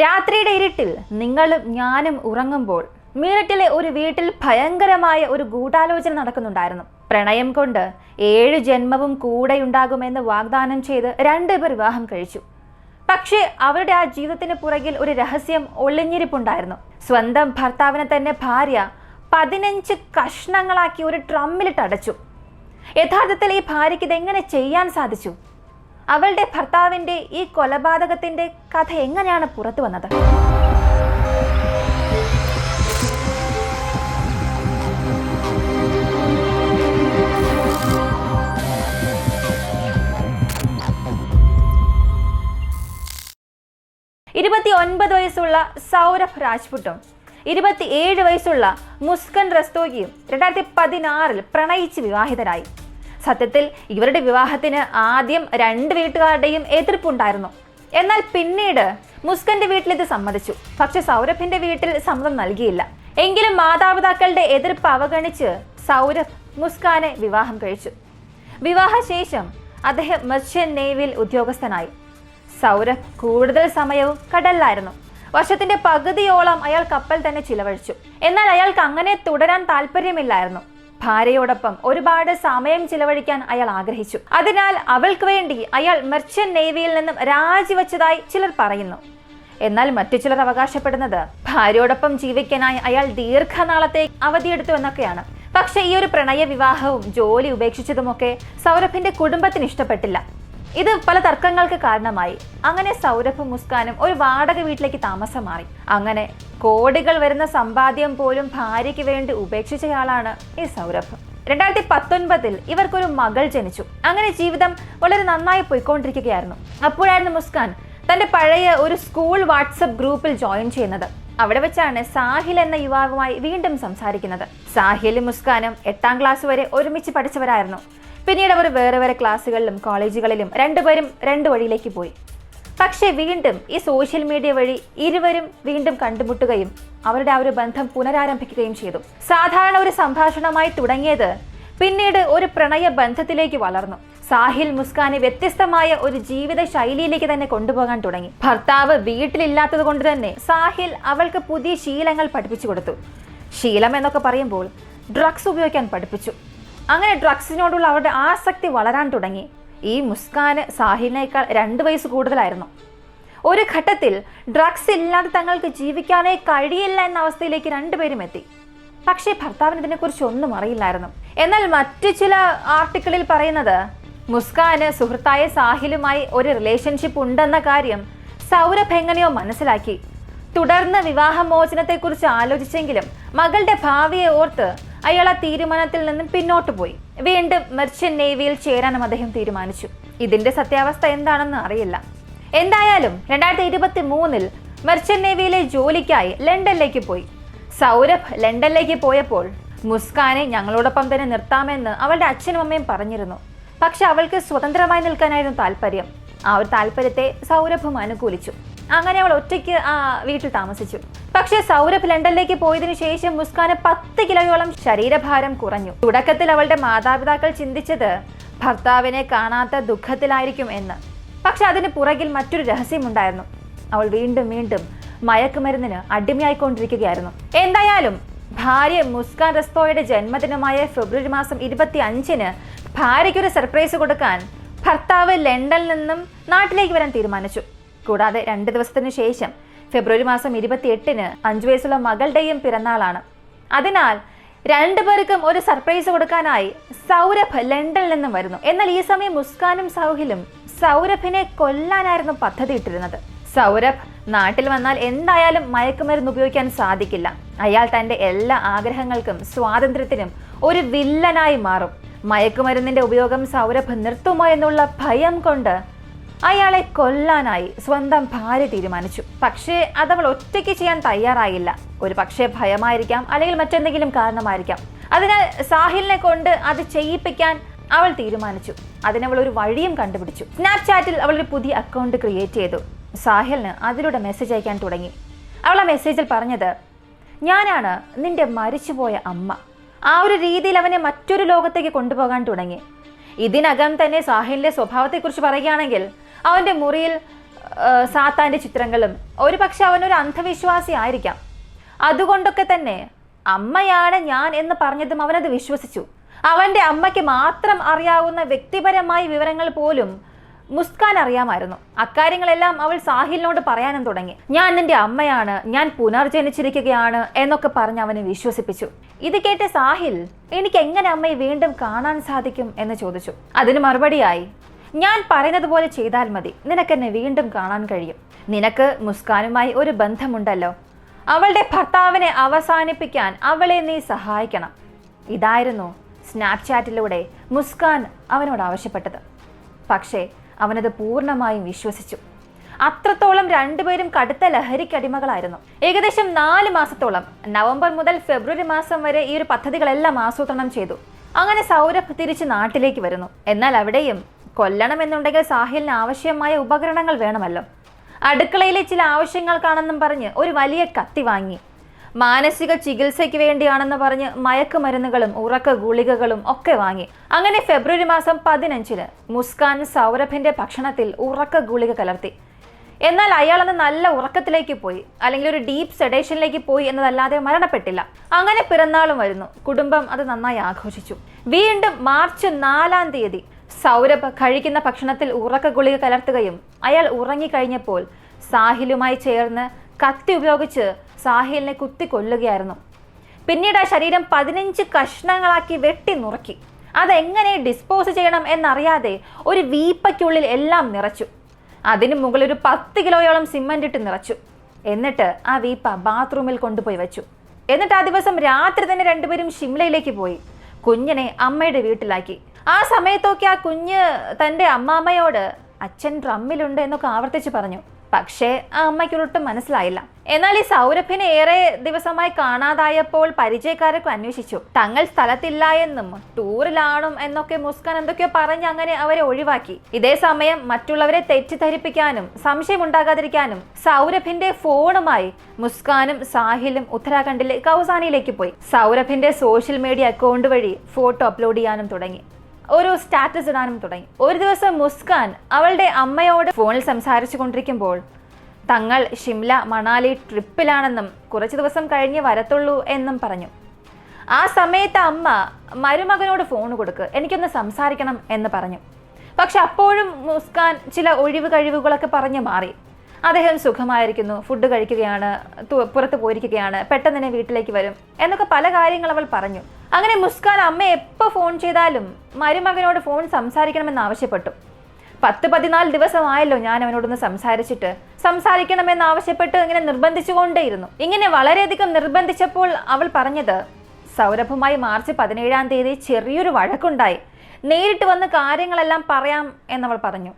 രാത്രിയുടെ ഇരുട്ടിൽ നിങ്ങളും ഞാനും ഉറങ്ങുമ്പോൾ മീററ്റിലെ ഒരു വീട്ടിൽ ഭയങ്കരമായ ഒരു ഗൂഢാലോചന നടക്കുന്നുണ്ടായിരുന്നു. പ്രണയം കൊണ്ട് 7 ജന്മവും കൂടെയുണ്ടാകുമെന്ന് വാഗ്ദാനം ചെയ്ത് രണ്ടുപേർ വിവാഹം കഴിച്ചു. പക്ഷേ അവരുടെ ആ ജീവിതത്തിന് പുറകിൽ ഒരു രഹസ്യം ഒളിഞ്ഞിരിപ്പുണ്ടായിരുന്നു. സ്വന്തം ഭർത്താവിനെ തന്നെ ഭാര്യ 15 കഷ്ണങ്ങളാക്കി ഒരു ഡ്രമ്മിലിട്ട് അടച്ചു. യഥാർത്ഥത്തിൽ ഈ ഭാര്യയ്ക്ക് ഇതെങ്ങനെ ചെയ്യാൻ സാധിച്ചു? അവളുടെ ഭർത്താവിൻ്റെ ഈ കൊലപാതകത്തിൻ്റെ കഥ എങ്ങനെയാണ് പുറത്തു വന്നത്? ഇരുപത്തിയൊൻപത് വയസ്സുള്ള സൗരഭ് രാജ്പുട്ടും 27 വയസ്സുള്ള മുസ്കൻ റസ്തോഗിയും 2016 പ്രണയിച്ച് വിവാഹിതരായി. സത്യത്തിൽ ഇവരുടെ വിവാഹത്തിന് ആദ്യം 2 വീട്ടുകാരുടെയും എതിർപ്പുണ്ടായിരുന്നു. എന്നാൽ പിന്നീട് മുസ്കന്റെ വീട്ടിൽ ഇത് സമ്മതിച്ചു. പക്ഷെ സൗരഭിന്റെ വീട്ടിൽ സമ്മതം നൽകിയില്ല. എങ്കിലും മാതാപിതാക്കളുടെ എതിർപ്പ് അവഗണിച്ച് സൗരഭ് മുസ്കാനെ വിവാഹം കഴിച്ചു. വിവാഹശേഷം അദ്ദേഹം മെർച്ചന്റ് നേവിയിൽ ഉദ്യോഗസ്ഥനായി. സൗരഭ് കൂടുതൽ സമയവും കടലിലായിരുന്നു. വർഷത്തിന്റെ പകുതിയോളം അയാൾ കപ്പൽ തന്നെ ചിലവഴിച്ചു. എന്നാൽ അയാൾക്ക് അങ്ങനെ തുടരാൻ താല്പര്യമില്ലായിരുന്നു. ഭാര്യയോടൊപ്പം ഒരുപാട് സമയം ചിലവഴിക്കാൻ അയാൾ ആഗ്രഹിച്ചു. അതിനാൽ അവൾക്ക് വേണ്ടി അയാൾ മെർച്ചന്റ് നേവിയിൽ നിന്നും രാജിവെച്ചതായി ചിലർ പറയുന്നു. എന്നാൽ മറ്റു ചിലർ അവകാശപ്പെടുന്നത് ഭാര്യയോടൊപ്പം ജീവിക്കാനായി അയാൾ ദീർഘനാളത്തെ അവധിയെടുത്തു എന്നൊക്കെയാണ്. പക്ഷെ ഈ ഒരു പ്രണയ വിവാഹവും ജോലി ഉപേക്ഷിച്ചതുമൊക്കെ സൗരഭിന്റെ കുടുംബത്തിന് ഇഷ്ടപ്പെട്ടില്ല. ഇത് പല തർക്കങ്ങൾക്ക് കാരണമായി. അങ്ങനെ സൗരഭും മുസ്കാനും ഒരു വാടക വീട്ടിലേക്ക് താമസം മാറി. അങ്ങനെ കോടികൾ വരുന്ന സമ്പാദ്യം പോലും ഭാര്യയ്ക്ക് വേണ്ടി ഉപേക്ഷിച്ചയാളാണ് ഈ സൗരഭ്. 2019 ഇവർക്കൊരു മകൾ ജനിച്ചു. അങ്ങനെ ജീവിതം വളരെ നന്നായി പോയിക്കൊണ്ടിരിക്കുകയായിരുന്നു. അപ്പോഴായിരുന്നു മുസ്കാൻ തന്റെ പഴയ ഒരു സ്കൂൾ വാട്സപ്പ് ഗ്രൂപ്പിൽ ജോയിൻ ചെയ്യുന്നത്. അവിടെ വെച്ചാണ് സാഹിൽ എന്ന യുവാവുമായി വീണ്ടും സംസാരിക്കുന്നത്. സാഹിലും മുസ്കാനും 8ാം ക്ലാസ് വരെ ഒരുമിച്ച് പഠിച്ചവരായിരുന്നു. പിന്നീട് അവർ വേറെ വേറെ ക്ലാസ്സുകളിലും കോളേജുകളിലും രണ്ടുപേരും 2 വഴിയിലേക്ക് പോയി. പക്ഷേ വീണ്ടും ഈ സോഷ്യൽ മീഡിയ വഴി ഇരുവരും വീണ്ടും കണ്ടുമുട്ടുകയും അവരുടെ ആ ഒരു ബന്ധം പുനരാരംഭിക്കുകയും ചെയ്തു. സാധാരണ ഒരു സംഭാഷണമായി തുടങ്ങിയത് പിന്നീട് ഒരു പ്രണയ ബന്ധത്തിലേക്ക് വളർന്നു. സാഹിൽ മുസ്കാനെ വ്യത്യസ്തമായ ഒരു ജീവിത ശൈലിയിലേക്ക് തന്നെ കൊണ്ടുപോകാൻ തുടങ്ങി. ഭർത്താവ് വീട്ടിലില്ലാത്തത് കൊണ്ട് തന്നെ സാഹിൽ അവൾക്ക് പുതിയ ശീലങ്ങൾ പഠിപ്പിച്ചു കൊടുത്തു. ശീലം എന്നൊക്കെ പറയുമ്പോൾ ഡ്രഗ്സ് ഉപയോഗിക്കാൻ പഠിപ്പിച്ചു. അങ്ങനെ ഡ്രഗ്സിനോടുള്ള അവരുടെ ആസക്തി വളരാൻ തുടങ്ങി. ഈ മുസ്കാന് സാഹിലിനേക്കാൾ 2 വയസ്സ് കൂടുതലായിരുന്നു. ഒരു ഘട്ടത്തിൽ ഡ്രഗ്സ് ഇല്ലാതെ തങ്ങൾക്ക് ജീവിക്കാനേ കഴിയില്ല എന്ന അവസ്ഥയിലേക്ക് രണ്ടുപേരും എത്തി. പക്ഷേ ഭർത്താവിന് ഇതിനെക്കുറിച്ച് ഒന്നും അറിയില്ലായിരുന്നു. എന്നാൽ മറ്റു ചില ആർട്ടിക്കിളിൽ പറയുന്നത് മുസ്കാന് സുഹൃത്തായ സാഹിലുമായി ഒരു റിലേഷൻഷിപ്പ് ഉണ്ടെന്ന കാര്യം സൗരഭ് എങ്ങനെയോ മനസ്സിലാക്കി. തുടർന്ന് വിവാഹമോചനത്തെക്കുറിച്ച് ആലോചിച്ചെങ്കിലും മകളുടെ ഭാവിയെ ഓർത്ത് അയാൾ ആ തീരുമാനത്തിൽ നിന്നും പിന്നോട്ട് പോയി. വീണ്ടും മെർച്ചന്റ് നേവിയിൽ ചേരാനും അദ്ദേഹം തീരുമാനിച്ചു. ഇതിന്റെ സത്യാവസ്ഥ എന്താണെന്ന് അറിയില്ല. എന്തായാലും 2023 മെർച്ചന്റ് നേവിയിലെ ജോലിക്കായി ലണ്ടനിലേക്ക് പോയി. സൗരഭ് ലണ്ടനിലേക്ക് പോയപ്പോൾ മുസ്കാനെ ഞങ്ങളോടൊപ്പം തന്നെ നിർത്താമെന്ന് അവളുടെ അച്ഛനും അമ്മയും പറഞ്ഞിരുന്നു. പക്ഷെ അവൾക്ക് സ്വതന്ത്രമായി നിൽക്കാനായിരുന്നു താല്പര്യം. ആ ഒരു താല്പര്യത്തെ സൗരഭും അനുകൂലിച്ചു. അങ്ങനെ അവൾ ഒറ്റയ്ക്ക് ആ വീട്ടിൽ താമസിച്ചു. പക്ഷേ സൗരഭ് ലണ്ടനിലേക്ക് പോയതിനു ശേഷം മുസ്കാന് 10 കിലോയോളം ശരീരഭാരം കുറഞ്ഞു. തുടക്കത്തിൽ അവളുടെ മാതാപിതാക്കൾ ചിന്തിച്ചത് ഭർത്താവിനെ കാണാത്ത ദുഃഖത്തിലായിരിക്കും എന്ന്. പക്ഷെ അതിന് പുറകിൽ മറ്റൊരു രഹസ്യമുണ്ടായിരുന്നു. അവൾ വീണ്ടും വീണ്ടും മയക്കുമരുന്നിന് അടിമയായിക്കൊണ്ടിരിക്കുകയായിരുന്നു. എന്തായാലും ഭാര്യ മുസ്കാൻ റസ്തോയുടെ ജന്മദിനമായ ഫെബ്രുവരി മാസം 25 ഭാര്യയ്ക്കൊരു സർപ്രൈസ് കൊടുക്കാൻ ഭർത്താവ് ലണ്ടനിൽ നിന്നും നാട്ടിലേക്ക് വരാൻ തീരുമാനിച്ചു. കൂടാതെ 2 ദിവസത്തിനു ശേഷം ഫെബ്രുവരി മാസം 28 5 വയസ്സുള്ള മകളുടെയും പിറന്നാളാണ്. അതിനാൽ 2 പേർക്കും ഒരു സർപ്രൈസ് കൊടുക്കാനായി സൗരഭ് ലണ്ടനിൽ നിന്നും വരുന്നു. എന്നാൽ ഈ സമയം മുസ്കാനും സാഹിലും സൗരഭിനെ കൊല്ലാനായിരുന്നു പദ്ധതി ഇട്ടിരുന്നത്. സൗരഭ് നാട്ടിൽ വന്നാൽ എന്തായാലും മയക്കുമരുന്ന് ഉപയോഗിക്കാൻ സാധിക്കില്ല. അയാൾ തന്റെ എല്ലാ ആഗ്രഹങ്ങൾക്കും സ്വാതന്ത്ര്യത്തിനും ഒരു വില്ലനായി മാറും. മയക്കുമരുന്നിന്റെ ഉപയോഗം സൗരഭ് നിർത്തുമോ എന്നുള്ള ഭയം കൊണ്ട് അയാളെ കൊല്ലാനായി സ്വന്തം ഭാര്യ തീരുമാനിച്ചു. പക്ഷേ അതവൾ ഒറ്റയ്ക്ക് ചെയ്യാൻ തയ്യാറായില്ല. ഒരു പക്ഷേ ഭയമായിരിക്കാം, അല്ലെങ്കിൽ മറ്റെന്തെങ്കിലും കാരണമായിരിക്കാം. അതിനാൽ സാഹിലിനെ കൊണ്ട് അത് ചെയ്യിപ്പിക്കാൻ അവൾ തീരുമാനിച്ചു. അതിനവൾ ഒരു വഴിയും കണ്ടുപിടിച്ചു. സ്നാപ്ചാറ്റിൽ അവൾ ഒരു പുതിയ അക്കൗണ്ട് ക്രിയേറ്റ് ചെയ്തു. സാഹിലിന് അതിലൂടെ മെസ്സേജ് അയക്കാൻ തുടങ്ങി. അവൾ ആ മെസ്സേജിൽ പറഞ്ഞത്, ഞാനാണ് നിന്റെ മരിച്ചുപോയ അമ്മ. ആ ഒരു രീതിയിൽ അവനെ മറ്റൊരു ലോകത്തേക്ക് കൊണ്ടുപോകാൻ തുടങ്ങി. ഇതിനകം തന്നെ സാഹിലിന്റെ സ്വഭാവത്തെക്കുറിച്ച് പറയുകയാണെങ്കിൽ അവന്റെ മുറിയിൽ സാത്താൻ്റെ ചിത്രങ്ങളും, ഒരു പക്ഷെ അവനൊരു അന്ധവിശ്വാസി ആയിരിക്കാം. അതുകൊണ്ടൊക്കെ തന്നെ അമ്മയാണ് ഞാൻ എന്ന് പറഞ്ഞതും അവനത് വിശ്വസിച്ചു. അവൻ്റെ അമ്മയ്ക്ക് മാത്രം അറിയാവുന്ന വ്യക്തിപരമായ വിവരങ്ങൾ പോലും മുസ്കാൻ അറിയാമായിരുന്നു. അക്കാര്യങ്ങളെല്ലാം അവൾ സാഹിലിനോട് പറയാനും തുടങ്ങി. ഞാൻ നിന്റെ അമ്മയാണ്, ഞാൻ പുനർജനിച്ചിരിക്കുകയാണ് എന്നൊക്കെ പറഞ്ഞ് അവനെ വിശ്വസിപ്പിച്ചു. ഇത് കേട്ട് സാഹിൽ, എനിക്ക് എങ്ങനെ അമ്മയെ വീണ്ടും കാണാൻ സാധിക്കും എന്ന് ചോദിച്ചു. അതിന് മറുപടിയായി, ഞാൻ പറയുന്നത് പോലെ ചെയ്താൽ മതി, നിനക്കെന്നെ വീണ്ടും കാണാൻ കഴിയും. നിനക്ക് മുസ്കാനുമായി ഒരു ബന്ധമുണ്ടല്ലോ, അവളുടെ ഭർത്താവിനെ അവസാനിപ്പിക്കാൻ അവളെ നീ സഹായിക്കണം. ഇതായിരുന്നു സ്നാപ്ചാറ്റിലൂടെ മുസ്കാൻ അവനോട് ആവശ്യപ്പെട്ടത്. പക്ഷേ അവനത് പൂർണ്ണമായും വിശ്വസിച്ചു. അത്രത്തോളം രണ്ടുപേരും കടുത്ത ലഹരിക്കടിമകളായിരുന്നു. ഏകദേശം 4 മാസത്തോളം, നവംബർ മുതൽ ഫെബ്രുവരി മാസം വരെ ഈ ഒരു പദ്ധതികളെല്ലാം ആസൂത്രണം ചെയ്തു. അങ്ങനെ സൗരഭ് തിരിച്ച് നാട്ടിലേക്ക് വരുന്നു. എന്നാൽ അവിടെയും കൊല്ലണമെന്നുണ്ടെങ്കിൽ സാഹിലിന് ആവശ്യമായ ഉപകരണങ്ങൾ വേണമല്ലോ. അടുക്കളയിലെ ചില ആവശ്യങ്ങൾക്കാണെന്നും പറഞ്ഞ് ഒരു വലിയ കത്തി വാങ്ങി. മാനസിക ചികിത്സയ്ക്ക് വേണ്ടിയാണെന്ന് പറഞ്ഞ് മയക്കുമരുന്നുകളും ഉറക്ക ഗുളികകളും ഒക്കെ വാങ്ങി. അങ്ങനെ ഫെബ്രുവരി മാസം 15-ന് മുസ്കാൻ സൗരഭിന്റെ ഭക്ഷണത്തിൽ ഉറക്ക ഗുളിക കലർത്തി. എന്നാൽ അയാൾ അന്ന് നല്ല ഉറക്കത്തിലേക്ക് പോയി, അല്ലെങ്കിൽ ഒരു ഡീപ്പ് സെഡേഷനിലേക്ക് പോയി എന്നതല്ലാതെ മരണപ്പെട്ടില്ല. അങ്ങനെ പിറന്നാളും വരുന്നു. കുടുംബം അത് നന്നായി ആഘോഷിച്ചു. വീണ്ടും മാർച്ച് 4-ാം തീയതി സൗരഭ് കഴിക്കുന്ന ഭക്ഷണത്തിൽ ഉറക്ക ഗുളിക കലർത്തുകയും അയാൾ ഉറങ്ങിക്കഴിഞ്ഞപ്പോൾ സാഹിലുമായി ചേർന്ന് കത്തി ഉപയോഗിച്ച് സാഹിലിനെ കുത്തിക്കൊല്ലുകയായിരുന്നു. പിന്നീട് ആ ശരീരം 15 കഷ്ണങ്ങളാക്കി വെട്ടി നുറുക്കി. അതെങ്ങനെ ഡിസ്പോസ് ചെയ്യണം എന്നറിയാതെ ഒരു വീപ്പയ്ക്കുള്ളിൽ എല്ലാം നിറച്ചു. അതിന് മുകളിൽ ഒരു 10 കിലോയോളം സിമന്റ് ഇട്ട് നിറച്ചു. എന്നിട്ട് ആ വീപ്പ ബാത്റൂമിൽ കൊണ്ടുപോയി വെച്ചു. എന്നിട്ട് ആ ദിവസം രാത്രി തന്നെ രണ്ടുപേരും ഷിംലയിലേക്ക് പോയി. കുഞ്ഞിനെ അമ്മയുടെ വീട്ടിലാക്കി. ആ സമയത്തൊക്കെ ആ കുഞ്ഞ് തൻ്റെ അമ്മാമ്മയോട് അച്ഛൻ ഡ്രമ്മിലുണ്ട് എന്നൊക്കെ ആവർത്തിച്ച് പറഞ്ഞു. പക്ഷേ ആ അമ്മയ്ക്കൊട്ടും മനസ്സിലായില്ല. എന്നാൽ ഈ സൗരഭിനെ ഏറെ ദിവസമായി കാണാതായപ്പോൾ പരിചയക്കാരൊക്കെ അന്വേഷിച്ചു. തങ്ങൾ സ്ഥലത്തില്ല എന്നും ടൂറിലാണും എന്നൊക്കെ മുസ്കാൻ എന്തൊക്കെയോ പറഞ്ഞ് അങ്ങനെ അവരെ ഒഴിവാക്കി. ഇതേ സമയം മറ്റുള്ളവരെ തെറ്റിദ്ധരിപ്പിക്കാനും സംശയമുണ്ടാകാതിരിക്കാനും സൗരഭിന്റെ ഫോണുമായി മുസ്കാനും സാഹിലും ഉത്തരാഖണ്ഡിലെ കൗസാനിയിലേക്ക് പോയി. സൗരഭിന്റെ സോഷ്യൽ മീഡിയ അക്കൗണ്ട് വഴി ഫോട്ടോ അപ്ലോഡ് ചെയ്യാനും തുടങ്ങി, ഒരു സ്റ്റാറ്റസ് ഇടാനും തുടങ്ങി. ഒരു ദിവസം മുസ്കാൻ അവളുടെ അമ്മയോട് ഫോണിൽ സംസാരിച്ചു കൊണ്ടിരിക്കുമ്പോൾ തങ്ങൾ ഷിംല മണാലി ട്രിപ്പിലാണെന്നും കുറച്ച് ദിവസം കഴിഞ്ഞ് വരത്തുള്ളൂ എന്നും പറഞ്ഞു. ആ സമയത്ത് അമ്മ മരുമകനോട് ഫോൺ കൊടുക്ക്, എനിക്കൊന്ന് സംസാരിക്കണം എന്ന് പറഞ്ഞു. പക്ഷെ അപ്പോഴും മുസ്കാൻ ചില ഒഴിവ് കഴിവുകളൊക്കെ പറഞ്ഞു മാറി. അദ്ദേഹം സുഖമായിരിക്കുന്നു, ഫുഡ് കഴിക്കുകയാണ്, പുറത്ത് പോയിരിക്കുകയാണ്, പെട്ടെന്ന് തന്നെ വീട്ടിലേക്ക് വരും എന്നൊക്കെ പല കാര്യങ്ങൾ അവൾ പറഞ്ഞു. അങ്ങനെ മുസ്കാൻ അമ്മ എപ്പോൾ ഫോൺ ചെയ്താലും മരുമകനോട് ഫോൺ സംസാരിക്കണമെന്ന് ആവശ്യപ്പെട്ടു. 10-14 ദിവസമായല്ലോ ഞാൻ അവനോടൊന്ന് സംസാരിക്കണമെന്ന് ആവശ്യപ്പെട്ട് ഇങ്ങനെ നിർബന്ധിച്ചുകൊണ്ടേയിരുന്നു. ഇങ്ങനെ വളരെയധികം നിർബന്ധിച്ചപ്പോൾ അവൾ പറഞ്ഞത്, സൗരഭുമായി മാർച്ച് 17-ാം തീയതി ചെറിയൊരു വഴക്കുണ്ടായി, നേരിട്ട് വന്ന് കാര്യങ്ങളെല്ലാം പറയാം എന്നവൾ പറഞ്ഞു.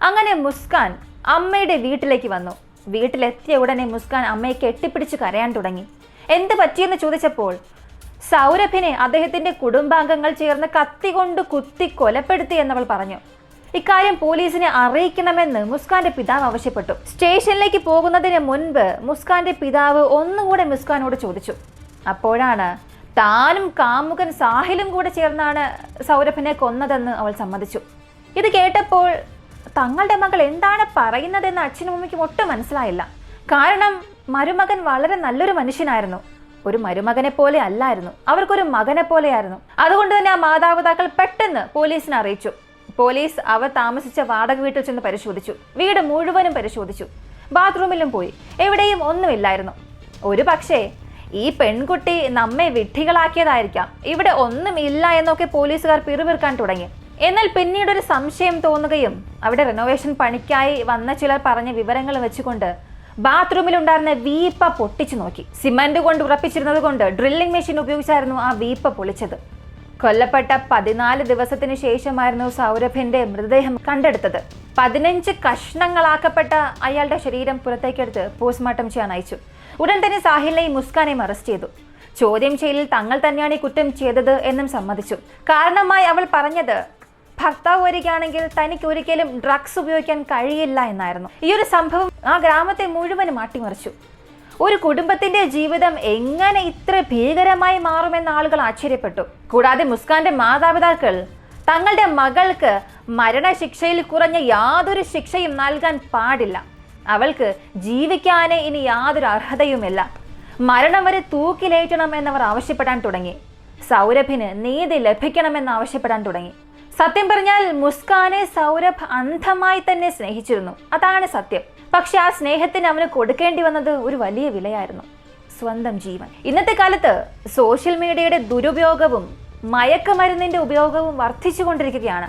അങ്ങനെ മുസ്കാൻ അമ്മയുടെ വീട്ടിലേക്ക് വന്നു. വീട്ടിലെത്തിയ ഉടനെ മുസ്കാൻ അമ്മയെ കെട്ടിപ്പിടിച്ച് കരയാൻ തുടങ്ങി. എന്ത് പറ്റിയെന്ന് ചോദിച്ചപ്പോൾ സൗരഭിനെ അദ്ദേഹത്തിന്റെ കുടുംബാംഗങ്ങൾ ചേർന്ന് കത്തി കൊണ്ട് കുത്തി കൊലപ്പെടുത്തി എന്നവൾ പറഞ്ഞു. ഇക്കാര്യം പോലീസിനെ അറിയിക്കണമെന്ന് മുസ്കാന്റെ പിതാവ് ആവശ്യപ്പെട്ടു. സ്റ്റേഷനിലേക്ക് പോകുന്നതിന് മുൻപ് മുസ്കാന്റെ പിതാവ് ഒന്നുകൂടെ മുസ്കാനോട് ചോദിച്ചു. അപ്പോഴാണ് താനും കാമുകൻ സാഹിലും കൂടെ ചേർന്നാണ് സൗരഭിനെ കൊന്നതെന്ന് അവൾ സമ്മതിച്ചു. ഇത് കേട്ടപ്പോൾ തങ്ങളുടെ മകൾ എന്താണ് പറയുന്നതെന്ന് അച്ഛനും അമ്മയ്ക്കും ഒട്ടും മനസ്സിലായില്ല. കാരണം മരുമകൻ വളരെ നല്ലൊരു മനുഷ്യനായിരുന്നു. ഒരു മരുമകനെ പോലെ അല്ലായിരുന്നു, അവർക്കൊരു മകനെ പോലെയായിരുന്നു. അതുകൊണ്ട് തന്നെ ആ മാതാപിതാക്കൾ പെട്ടെന്ന് പോലീസിനെ അറിയിച്ചു. പോലീസ് അവർ താമസിച്ച വാടക വീട്ടിൽ ചെന്ന് പരിശോധിച്ചു. വീട് മുഴുവനും പരിശോധിച്ചു. ബാത്റൂമിലും പോയി. എവിടെയും ഒന്നുമില്ലായിരുന്നു. ഒരു പക്ഷേ ഈ പെൺകുട്ടി നമ്മെ വിഡ്ഢികളാക്കിയതായിരിക്കാം, ഇവിടെ ഒന്നുമില്ല എന്നൊക്കെ പോലീസുകാർ പിറുപിറുക്കാൻ തുടങ്ങി. എന്നാൽ പിന്നീട് ഒരു സംശയം തോന്നുകയും അവിടെ റിനോവേഷൻ പണിക്കായി വന്ന ചിലർ പറഞ്ഞ വിവരങ്ങൾ വെച്ചുകൊണ്ട് ബാത്റൂമിലുണ്ടായിരുന്ന വീപ്പ പൊട്ടിച്ചു നോക്കി. സിമന്റ് കൊണ്ട് ഉറപ്പിച്ചിരുന്നത് കൊണ്ട് ഡ്രില്ലിംഗ് മെഷീൻ ഉപയോഗിച്ചായിരുന്നു ആ വീപ്പ പൊളിച്ചത്. കൊല്ലപ്പെട്ട 14 ദിവസത്തിന് ശേഷമായിരുന്നു സൗരഭിന്റെ മൃതദേഹം കണ്ടെടുത്തത്. 15 കഷ്ണങ്ങളാക്കപ്പെട്ട അയാളുടെ ശരീരം പുറത്തേക്കെടുത്ത് പോസ്റ്റ്മോർട്ടം ചെയ്യാൻ അയച്ചു. ഉടൻ തന്നെ സാഹിലിനെയും മുസ്കാനെയും അറസ്റ്റ് ചെയ്തു. ചോദ്യം ചെയ്യലിൽ തങ്ങൾ തന്നെയാണ് ഈ കുറ്റം ചെയ്തത് എന്നും സമ്മതിച്ചു. കാരണമായി അവൾ പറഞ്ഞത്, ഭർത്താവ് വരികയാണെങ്കിൽ തനിക്ക് ഒരിക്കലും ഡ്രഗ്സ് ഉപയോഗിക്കാൻ കഴിയില്ല എന്നായിരുന്നു. ഈ ഒരു സംഭവം ആ ഗ്രാമത്തെ മുഴുവനും മാറ്റിമറിച്ചു. ഒരു കുടുംബത്തിന്റെ ജീവിതം എങ്ങനെ ഇത്ര ഭീകരമായി മാറുമെന്ന് ആളുകൾ ആശ്ചര്യപ്പെട്ടു. കൂടാതെ മുസ്കാന്റെ മാതാപിതാക്കൾ തങ്ങളുടെ മകൾക്ക് മരണശിക്ഷയിൽ കുറഞ്ഞ യാതൊരു ശിക്ഷയും നൽകാൻ പാടില്ല, അവൾക്ക് ജീവിക്കാനേ ഇനി യാതൊരു അർഹതയുമില്ല. മരണം വരെ തൂക്കിലേറ്റണം എന്നവർ ആവശ്യപ്പെടാൻ തുടങ്ങി. സൗരഭിന് നീതി ലഭിക്കണമെന്ന് ആവശ്യപ്പെടാൻ തുടങ്ങി. സത്യം പറഞ്ഞാൽ മുസ്കാനെ സൗരഭ് അന്ധമായി തന്നെ സ്നേഹിച്ചിരുന്നു. അതാണ് സത്യം. പക്ഷെ ആ സ്നേഹത്തിന് അവന് കൊടുക്കേണ്ടി വന്നത് ഒരു വലിയ വിലയായിരുന്നു, സ്വന്തം ജീവൻ. ഇന്നത്തെ കാലത്ത് സോഷ്യൽ മീഡിയയുടെ ദുരുപയോഗവും മയക്കുമരുന്നിന്റെ ഉപയോഗവും വർദ്ധിച്ചുകൊണ്ടിരിക്കുകയാണ്.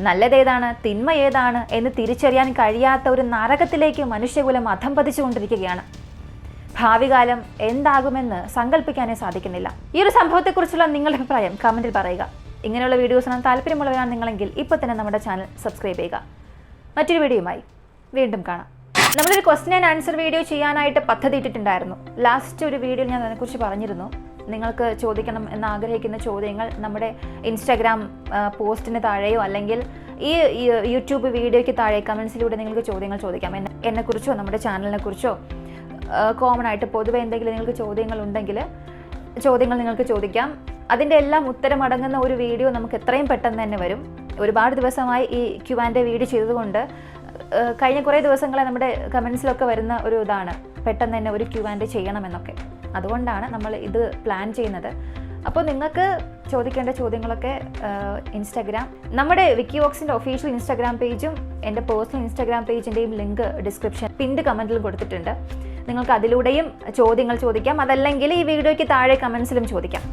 നല്ലതേതാണ് തിന്മ ഏതാണ് എന്ന് തിരിച്ചറിയാൻ കഴിയാത്ത ഒരു നരകത്തിലേക്ക് മനുഷ്യകുലം അധംപതിച്ചുകൊണ്ടിരിക്കുകയാണ്. ഭാവി കാലം എന്താകുമെന്ന് സങ്കല്പിക്കാനേ സാധിക്കുന്നില്ല. ഈ ഒരു സംഭവത്തെക്കുറിച്ചുള്ള നിങ്ങളുടെ അഭിപ്രായം കമന്റിൽ പറയുക. ഇങ്ങനെയുള്ള വീഡിയോസ് കാണാൻ താല്പര്യമുള്ളവരാണ് നിങ്ങളെങ്കിൽ ഇപ്പോൾ തന്നെ നമ്മുടെ ചാനൽ സബ്സ്ക്രൈബ് ചെയ്യുക. മറ്റൊരു വീഡിയോയുമായി വീണ്ടും കാണാം. നമ്മളൊരു ക്വസ്റ്റ്യൻ ആൻഡ് ആൻസർ വീഡിയോ ചെയ്യാനായിട്ട് പദ്ധതി ഇട്ടിട്ടുണ്ടായിരുന്നു. ലാസ്റ്റ് ഒരു വീഡിയോയിൽ ഞാൻ അതിനെക്കുറിച്ച് പറഞ്ഞിരുന്നു. നിങ്ങൾക്ക് ചോദിക്കണം എന്ന് ആഗ്രഹിക്കുന്ന ചോദ്യങ്ങൾ നമ്മുടെ ഇൻസ്റ്റാഗ്രാം പോസ്റ്റിന് താഴെയോ അല്ലെങ്കിൽ ഈ യൂട്യൂബ് വീഡിയോയ്ക്ക് താഴെ കമൻസിലൂടെ നിങ്ങൾക്ക് ചോദ്യങ്ങൾ ചോദിക്കാം. എന്നെക്കുറിച്ചോ നമ്മുടെ ചാനലിനെ കുറിച്ചോ കോമൺ ആയിട്ട് പൊതുവെ എന്തെങ്കിലും നിങ്ങൾക്ക് ചോദ്യങ്ങൾ ഉണ്ടെങ്കിൽ ചോദ്യങ്ങൾ നിങ്ങൾക്ക് ചോദിക്കാം. അതിൻ്റെ എല്ലാം ഉത്തരമടങ്ങുന്ന ഒരു വീഡിയോ നമുക്ക് എത്രയും പെട്ടെന്ന് തന്നെ വരും. ഒരുപാട് ദിവസമായി ഈ Q&A വീഡിയോ ചെയ്തതുകൊണ്ട് കഴിഞ്ഞ കുറേ ദിവസങ്ങളെ നമ്മുടെ കമൻസിലൊക്കെ വരുന്ന ഒരു ഇതാണ് പെട്ടെന്ന് തന്നെ ഒരു Q&A ചെയ്യണമെന്നൊക്കെ. അതുകൊണ്ടാണ് നമ്മൾ ഇത് പ്ലാൻ ചെയ്യുന്നത്. അപ്പോൾ നിങ്ങൾക്ക് ചോദിക്കേണ്ട ചോദ്യങ്ങളൊക്കെ ഇൻസ്റ്റാഗ്രാം നമ്മുടെ വിക്കിവോക്സിൻ്റെ ഒഫീഷ്യൽ ഇൻസ്റ്റാഗ്രാം പേജും എൻ്റെ പേഴ്സണൽ ഇൻസ്റ്റാഗ്രാം പേജിൻ്റെയും ലിങ്ക് ഡിസ്ക്രിപ്ഷൻ പിൻഡ് കമൻറ്റിലും കൊടുത്തിട്ടുണ്ട്. നിങ്ങൾക്ക് അതിലൂടെയും ചോദ്യങ്ങൾ ചോദിക്കാം. അതല്ലെങ്കിൽ ഈ വീഡിയോയ്ക്ക് താഴെ കമൻസിലും ചോദിക്കാം.